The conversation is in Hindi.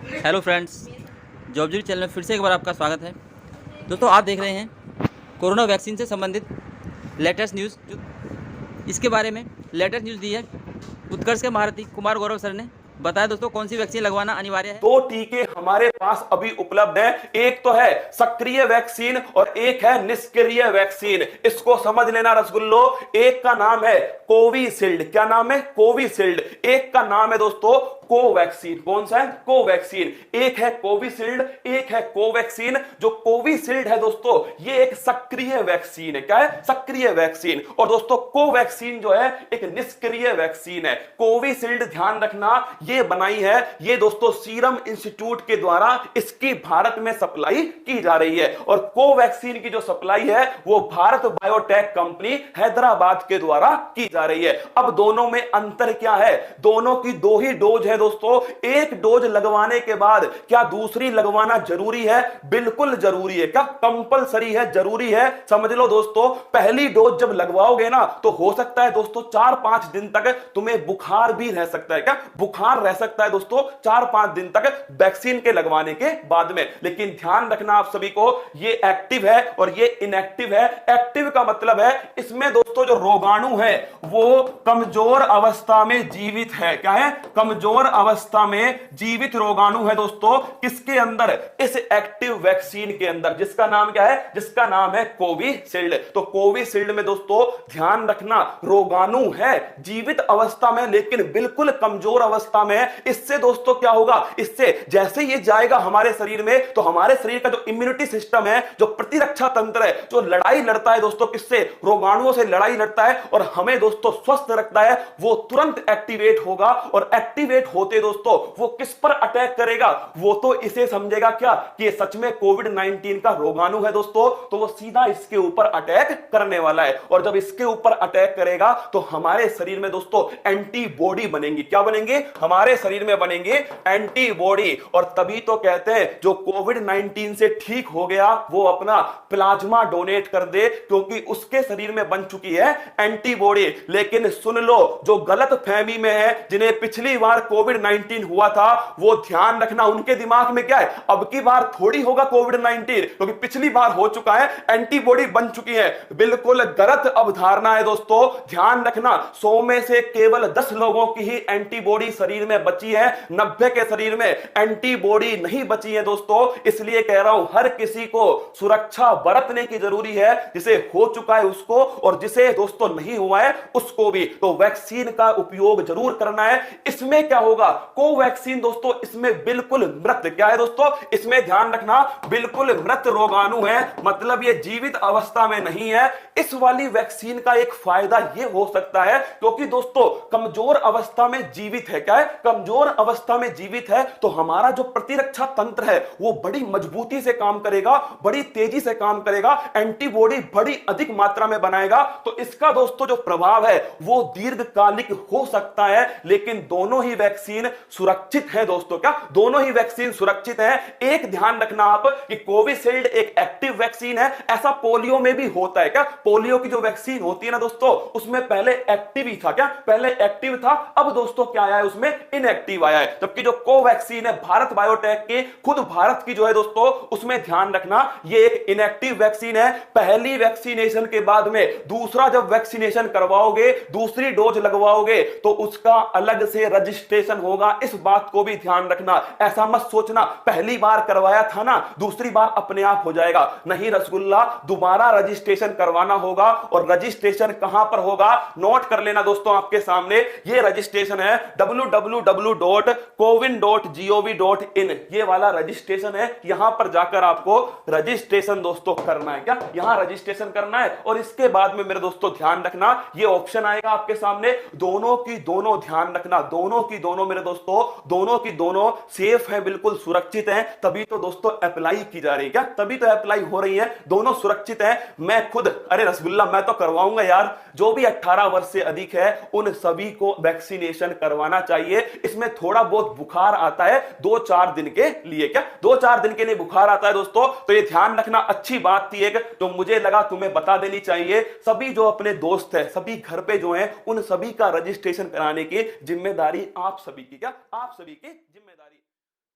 हेलो फ्रेंड्स, जॉबजरी चैनल में फिर से एक बार आपका स्वागत है। दोस्तों, आप देख रहे हैं कोरोना वैक्सीन से संबंधित लेटेस्ट न्यूज़। इसके बारे में लेटेस्ट न्यूज़ दी है उत्कर्ष के महारथी कुमार गौरव सर ने। बताया दोस्तों कौन सी वैक्सीन लगवाना अनिवार्य है। दो टीके हमारे पास अभी उपलब्ध हैं। एक तो है सक्रिय वैक्सीन और एक है निष्क्रिय वैक्सीन। इसको समझ लेना रसगुल्लो। एक का नाम है कोविशील्ड। क्या नाम है? कोविशील्ड। एक का नाम है दोस्तों कोवैक्सीन। कौन सा है? कोवैक्सीन। एक है कोविशील्ड, एक है कोवैक्सीन। जो कोविशील्ड है दोस्तों, ये एक सक्रिय वैक्सीन है। क्या है? सक्रिय वैक्सीन। और दोस्तों कोवैक्सीन जो है एक निष्क्रिय वैक्सीन है। कोविशील्ड ध्यान रखना, ये बनाई है ये दोस्तों सीरम इंस्टीट्यूट के द्वारा इसकी भारत में सप्लाई की जा रही है। और कोवैक्सीन की जो सप्लाई है वो भारत बायोटेक कंपनी हैदराबाद के द्वारा की जा रही है। अब दोनों में अंतर क्या है? दोनों की दो ही डोज है दोस्तों। एक डोज लगवाने के बाद क्या दूसरी लगवाना जरूरी है? बिल्कुल जरूरी है। क्या कंपलसरी है? जरूरी है। समझ लो दोस्तों, पहली डोज जब लगवाओगे ना तो हो सकता है दोस्तों 4-5 दिन तक तुम्हें बुखार भी रह सकता है। क्या बुखार रह सकता है दोस्तों 4-5 दिन तक वैक्सीन के लगवाने के बाद में। लेकिन ध्यान रखना आप सभी को, ये एक्टिव है और ये इनएक्टिव है। एक्टिव का मतलब है इसमें दोस्तों जो रोगाणु है वो कमजोर अवस्था में जीवित है। क्या है? कमजोर अवस्था में जीवित रोगाणु है दोस्तों। किसके अंदर? इस एक्टिव वैक्सीन के अंदर, जिसका नाम क्या है? जिसका नाम है कोविशील्ड। तो कोविशील्ड में दोस्तों ध्यान रखना, रोगाणु है जीवित अवस्था में लेकिन बिल्कुल कमजोर अवस्था में। इससे दोस्तों क्या होगा? इससे जैसे ये जाएगा हमारे शरीर में तो हमारे शरीर का जो इम्यूनिटी सिस्टम है, जो प्रतिरक्षा तंत्र है, जो लड़ाई लड़ता है दोस्तों, किससे? रोगाणुओं से लड़ाई लड़ता है और हमें दोस्तों स्वस्थ रखता है, वो तुरंत एक्टिवेट होगा। और एक्टिवेट होते दोस्तों वो किस पर अटैक करेगा? वो तो इसे समझेगा क्या कि ये सच में कोविड-19 का रोगाणु है दोस्तों, तो वो सीधा इसके ऊपर अटैक करने वाला है। और जब इसके ऊपर अटैक करेगा तो हमारे शरीर में दोस्तों एंटीबॉडी बनेंगी। क्या बनेंगे? हमारे शरीर में बनेंगे एंटीबॉडी। और तभी तो कहते हैं जो कोविड-19 से ठीक हो गया वो अपना प्लाज्मा डोनेट कर दे, क्योंकि उसके शरीर में बन चुकी है एंटीबॉडी। लेकिन सुन लो, जो गलत फहमी में है, जिन्हें पिछली बार कोविड-19 हुआ था, वो ध्यान रखना उनके दिमाग में क्या है? अब की बार थोड़ी होगा कोविड-19, क्योंकि पिछली बार हो चुका है, एंटीबॉडी बन चुकी है। बिल्कुल गलत अवधारणा है दोस्तों। ध्यान रखना, 100 में से केवल 10 लोगों की ही एंटीबॉडी शरीर में बची है, 90 के शरीर में एंटीबॉडी नहीं बची है दोस्तों। इसलिए कह रहा हूं हर किसी को सुरक्षा बरतने की जरूरी है, जिसे हो चुका है उसको और जिसे दोस्तों नहीं हुआ है उसको भी। तो वैक्सीन का उपयोग जरूर करना है। इसमें क्या होगा? कोवैक्सीन दोस्तों इसमें बिल्कुल मृत, क्या है दोस्तों? इसमें ध्यान रखना बिल्कुल मृत रोगाणु है, मतलब ये जीवित अवस्था में नहीं है। इस वाली वैक्सीन का एक फायदा ये हो सकता है, क्योंकि दोस्तों कमजोर अवस्था में जीवित है। क्या है? कमजोर अवस्था में जीवित है, तो हमारा जो प्रतिरक्षा तंत्र है वो बड़ी मजबूती से काम करेगा, बड़ी तेजी से काम करेगा, एंटीबॉडी बड़ी अधिक मात्रा में बनाएगा। तो इसका दोस्तों जो प्रभाव है वो दीर्घकालिक हो सकता है। लेकिन दोनों ही वैक्सीन सुरक्षित है दोस्तों। क्या दोनों ही वैक्सीन सुरक्षित है? एक ध्यान रखना आप कि कोविशील्ड एक एक्टिव वैक्सीन है। ऐसा पोलियो में भी होता है। क्या पोलियो की जो वैक्सीन होती है ना दोस्तों, उसमें पहले एक्टिव ही था। क्या पहले एक्टिव था, अब दोस्तों क्या आया है? उसमें इनएक्टिव आया है। जबकि जो कोवैक्सीन है भारत बायोटेक की, खुद भारत की जो है दोस्तों, उसमें ध्यान रखना ये एक इनएक्टिव वैक्सीन है। पहली वैक्सीनेशन के बाद में दूसरा जब वैक्सीनेशन करवाओगे, दूसरी डोज लगवाओगे तो उसका अलग से रजिस्ट्रेशन होगा। इस बात को भी ध्यान रखना। ऐसा मत सोचना पहली बार करवाया था ना, दूसरी बार अपने आप हो जाएगा। नहीं रसगुल्ला, दोबारा रजिस्ट्रेशन करवाना होगा। और रजिस्ट्रेशन कहां पर होगा? नोट कर लेना दोस्तों, आपके सामने ये रजिस्ट्रेशन है www.cowin.gov.in। ये वाला रजिस्ट्रेशन है, यहां पर जाकर आपको रजिस्ट्रेशन दोस्तों करना है। क्या यहां रजिस्ट्रेशन करना है? और इसके बाद में मेरे दोस्तों ध्यान रखना, ये ऑप्शन आएगा आपके सामने, दोनों की दोनों ध्यान रखना, दोनों की दोनों मेरे दोस्तों, दोनों की दोनों सेफ है, बिल्कुल सुरक्षित है। तभी तो दोस्तों अप्लाई की जा रही है। क्या तभी तो अप्लाई हो रही है, दोनों सुरक्षित है। मैं खुद, अरे रसगुल्ला, मैं तो करवाऊंगा यार। जो भी 18 वर्ष से अधिक है उन सभी को वैक्सीनेशन करवाना चाहिए। इसमें थोड़ा बहुत बुखार आता है 2-4 दिन के लिए। क्या 2-4 दिन के लिए बुखार आता है दोस्तों, तो ये ध्यान रखना। अच्छी बात थी एक, तो मुझे लगा तुम्हें बता देनी चाहिए। सभी जो अपने दोस्त है, सभी घर पे जो है, उन सभी का रजिस्ट्रेशन कराने की जिम्मेदारी आप सभी की। क्या आप सभी की जिम्मेदारी।